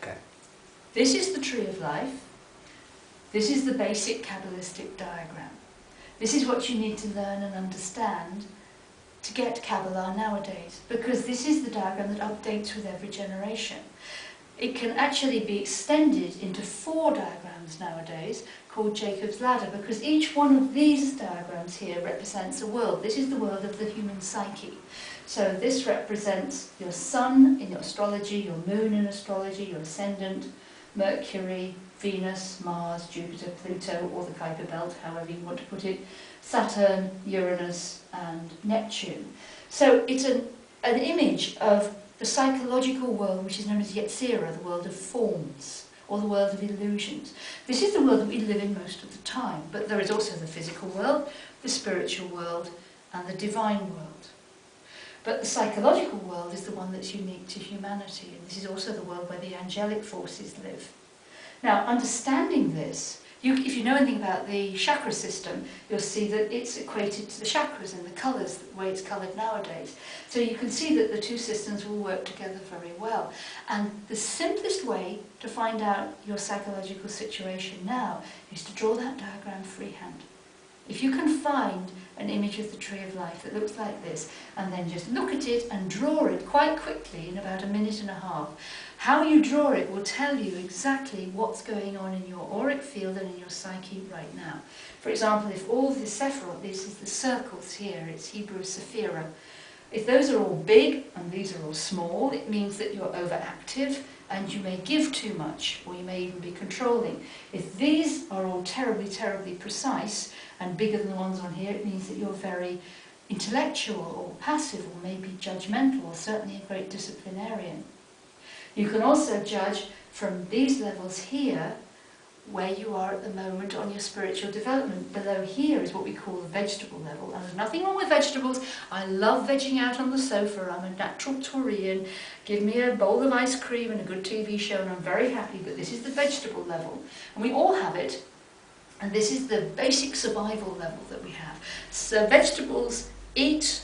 Okay. This is the tree of life. This is the basic Kabbalistic diagram. This is what you need to learn and understand to get Kabbalah nowadays, because this is the diagram that updates with every generation. It can actually be extended into 4 diagrams nowadays called Jacob's Ladder, because each one of these diagrams here represents a world. This is the world of the human psyche. So this represents your sun in your astrology, your moon in astrology, your ascendant, Mercury, Venus, Mars, Jupiter, Pluto, or the Kuiper Belt, however you want to put it, Saturn, Uranus, and Neptune. So it's an image of the psychological world, which is known as Yetzirah, the world of forms, or the world of illusions. This is the world that we live in most of the time, but there is also the physical world, the spiritual world, and the divine world. But the psychological world is the one that's unique to humanity, and this is also the world where the angelic forces live. Now, understanding this, if you know anything about the chakra system, you'll see that it's equated to the chakras and the colours, the way it's coloured nowadays. So you can see that the two systems will work together very well. And the simplest way to find out your psychological situation now is to draw that diagram freehand. If you can find an image of the tree of life that looks like this, and then just look at it and draw it quite quickly in about 1.5 minutes, how you draw it will tell you exactly what's going on in your auric field and in your psyche right now. For example, if all the sephirot, this is the circles here, it's Hebrew sephira, if those are all big and these are all small, it means that you're overactive and you may give too much, or you may even be controlling. If these are all terribly, terribly precise and bigger than the ones on here, it means that you're very intellectual or passive or maybe judgmental or certainly a great disciplinarian. You can also judge from these levels here where you are at the moment on your spiritual development. Below here is what we call the vegetable level, and there's nothing wrong with vegetables. I love vegging out on the sofa. I'm a natural Taurian. Give me a bowl of ice cream and a good TV show and I'm very happy, but this is the vegetable level, and we all have it, and this is the basic survival level that we have. So vegetables eat,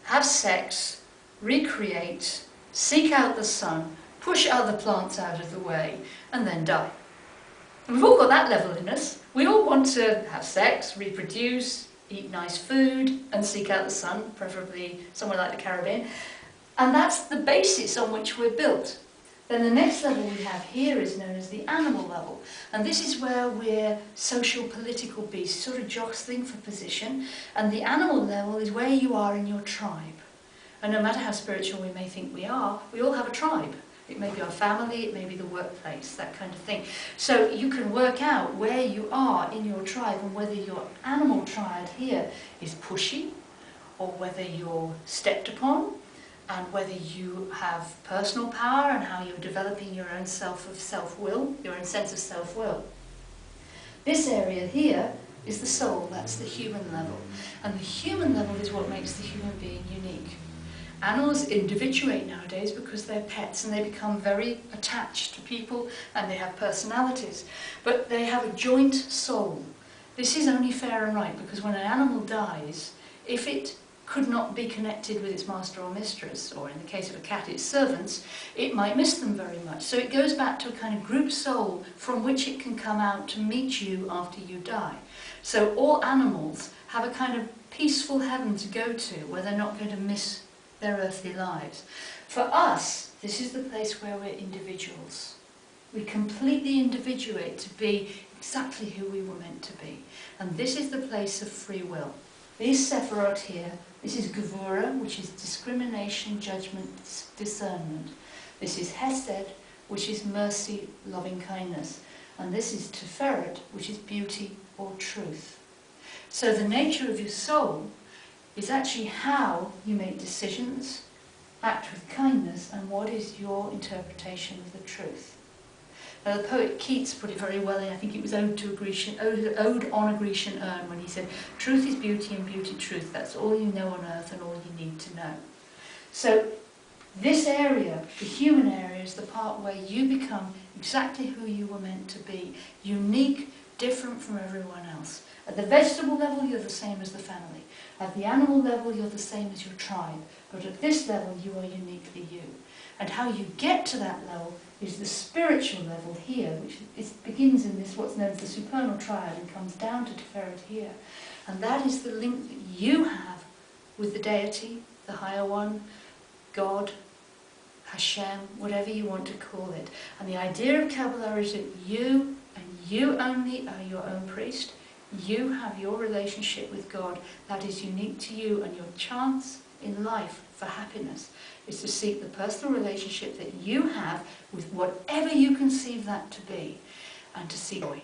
have sex, recreate, seek out the sun, push other plants out of the way, and then die. And we've all got that level in us. We all want to have sex, reproduce, eat nice food, and seek out the sun, preferably somewhere like the Caribbean. And that's the basis on which we're built. Then the next level we have here is known as the animal level. And this is where we're social political beasts, sort of jostling for position. And the animal level is where you are in your tribe. And no matter how spiritual we may think we all have a tribe. It may be our family, it may be the workplace, that kind of thing. So you can work out where you are in your tribe and whether your animal triad here is pushy, or whether you're stepped upon, and whether you have personal power and how you're developing your own self-will, your own sense of self-will. This area here is the soul, that's the human level. And the human level is what makes the human being unique. Animals individuate nowadays because they're pets and they become very attached to people and they have personalities. But they have a joint soul. This is only fair and right, because when an animal dies, if it could not be connected with its master or mistress, or in the case of a cat, its servants, it might miss them very much. So it goes back to a kind of group soul from which it can come out to meet you after you die. So all animals have a kind of peaceful heaven to go to where they're not going to miss their earthly lives. For us, this is the place where we're individuals. We completely individuate to be exactly who we were meant to be. And this is the place of free will. These sephirot here, this is Gevura, which is discrimination, judgment, discernment. This is Hesed, which is mercy, loving kindness. And this is Tiferet, which is beauty or truth. So the nature of your soul is actually how you make decisions, act with kindness, and what is your interpretation of the truth. Now, the poet Keats put it very well in, I think it was Ode on a Grecian Urn, when he said, truth is beauty and beauty truth, that's all you know on earth and all you need to know. So this area, the human area, is the part where you become exactly who you were meant to be, unique, different from everyone else. At the vegetable level, you're the same as the family. At the animal level, you're the same as your tribe. But at this level, you are uniquely you. And how you get to that level is the spiritual level here, which begins in this what's known as the supernal triad and comes down to Tiferet here. And that is the link that you have with the deity, the higher one, God, Hashem, whatever you want to call it. And the idea of Kabbalah is that you, and you only, are your own priest. You have your relationship with God that is unique to you, and your chance in life for happiness is to seek the personal relationship that you have with whatever you conceive that to be, and to seek joy.